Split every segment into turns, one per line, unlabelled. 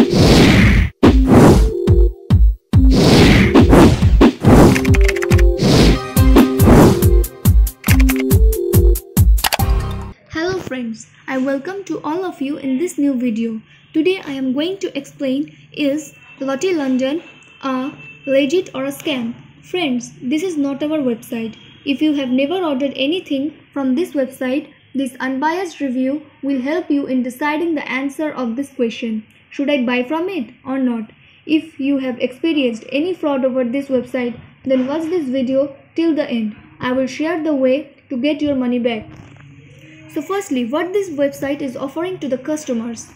Hello friends, I welcome to all of you in this new video. Today I am going to explain is Lottie London a legit or a scam? Friends, this is not our website. If you have never ordered anything from this website, this unbiased review will help you in deciding the answer of this question. Should I buy from it or not? If you have experienced any fraud over this website, then watch this video till the end. I will share the way to get your money back. So firstly, what this website is offering to the customers.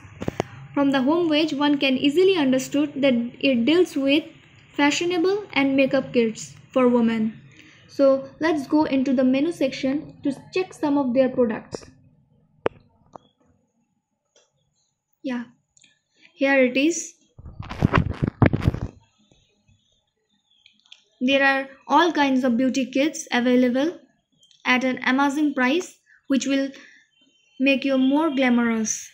From the home page, one can easily understood that it deals with fashionable and makeup kits for women. So let's go into the menu section to check some of their products. Yeah, here it is. There are all kinds of beauty kits available at an amazing price, which will make you more glamorous.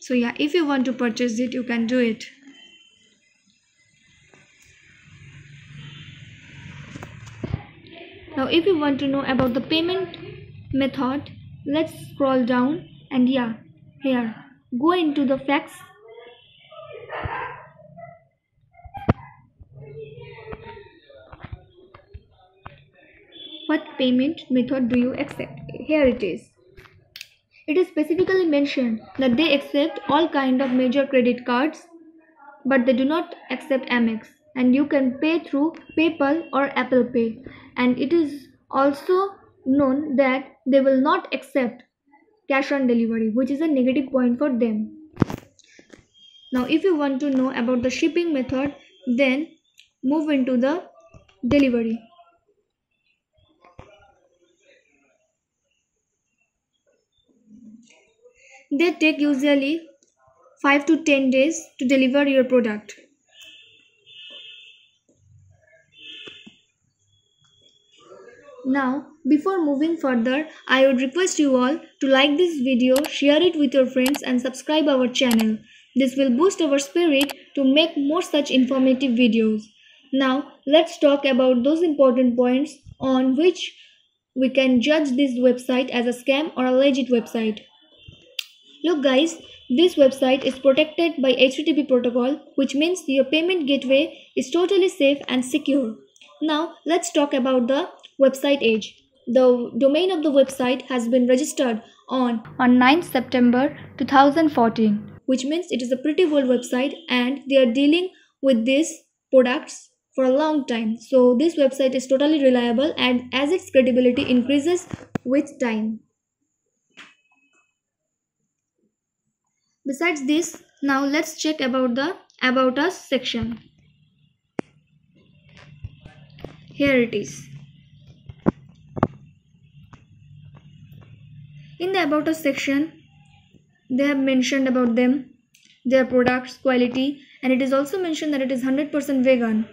So yeah, if you want to purchase it, you can do it. Now if you want to know about the payment method, let's scroll down and yeah, here, go into the facts. What payment method do you accept? Here it is. It is specifically mentioned that they accept all kind of major credit cards, but they do not accept Amex, and you can pay through PayPal or Apple Pay. And it is also known that they will not accept cash on delivery, which is a negative point for them. Now if you want to know about the shipping method, then move into the delivery. They take usually 5 to 10 days to deliver your product. Now, before moving further, I would request you all to like this video, share it with your friends and subscribe our channel. This will boost our spirit to make more such informative videos. Now, let's talk about those important points on which we can judge this website as a scam or a legit website. Look guys, this website is protected by HTTP protocol, which means your payment gateway is totally safe and secure. Now let's talk about the website age. The domain of the website has been registered on 9th September 2014, which means it is a pretty old website and they are dealing with these products for a long time. So this website is totally reliable and as its credibility increases with time. Besides this, now let's check about the About Us section. Here it is. In the About Us section, they have mentioned about them, their products, quality, and it is also mentioned that it is 100% vegan.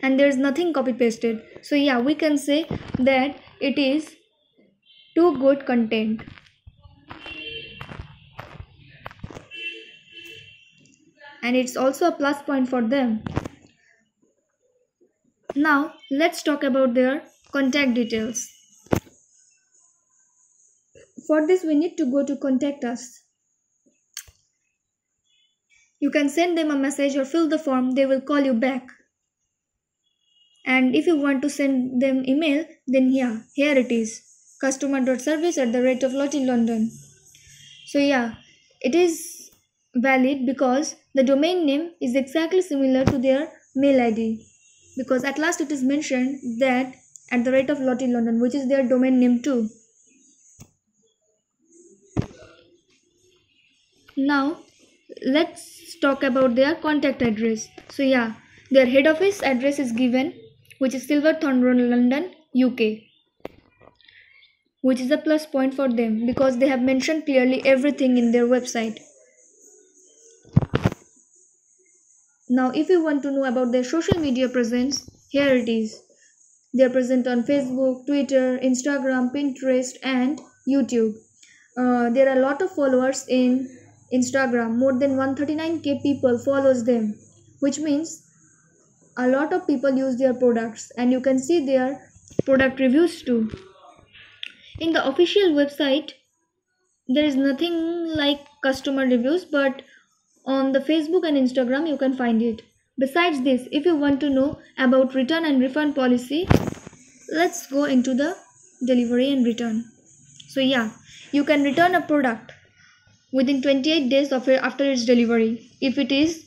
And there is nothing copy pasted. So yeah, we can say that it is too good content. And it's also a plus point for them. Now let's talk about their contact details. For this we need to go to contact us. You can send them a message or fill the form, they will call you back. And if you want to send them email, then yeah, here it is, customer.service@Lottie.London. So yeah, it is valid because the domain name is exactly similar to their mail ID, because at last it is mentioned that @Lottie.London, which is their domain name too. Now let's talk about their contact address. So yeah, their head office address is given, which is Silverthorne Road, London, UK, which is a plus point for them because they have mentioned clearly everything in their website. Now if you want to know about their social media presence, here it is. They are present on Facebook, Twitter, Instagram, Pinterest and YouTube. There are a lot of followers in Instagram, more than 139k people follows them, which means a lot of people use their products, and you can see their product reviews too. In the official website, there is nothing like customer reviews, but on the Facebook and Instagram you can find it. Besides this, if you want to know about return and refund policy, let's go into the delivery and return. So yeah, you can return a product within 28 days after its delivery if it is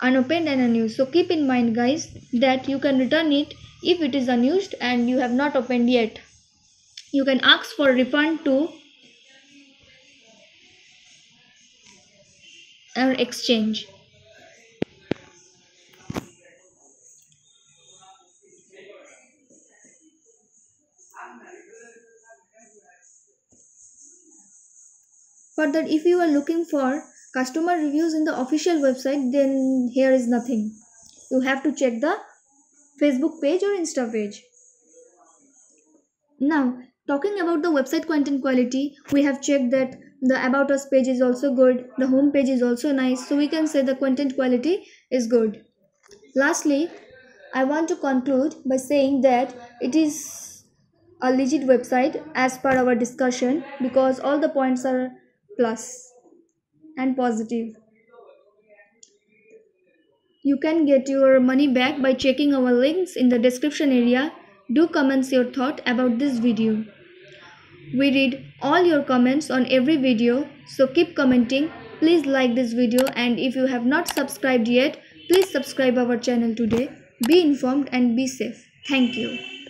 unopened and unused. So keep in mind guys that you can return it if it is unused and you have not opened yet. You can ask for refund to or exchange. Further, if you are looking for customer reviews in the official website, then here is nothing. You have to check the Facebook page or Insta page. Now, talking about the website content quality, we have checked that the About Us page is also good, the home page is also nice, so we can say the content quality is good. Lastly, I want to conclude by saying that it is a legit website as per our discussion because all the points are plus and positive. You can get your money back by checking our links in the description area. Do comment your thought about this video. We read all your comments on every video, so keep commenting. Please like this video, and if you have not subscribed yet, please subscribe our channel today. Be informed and be safe. Thank you.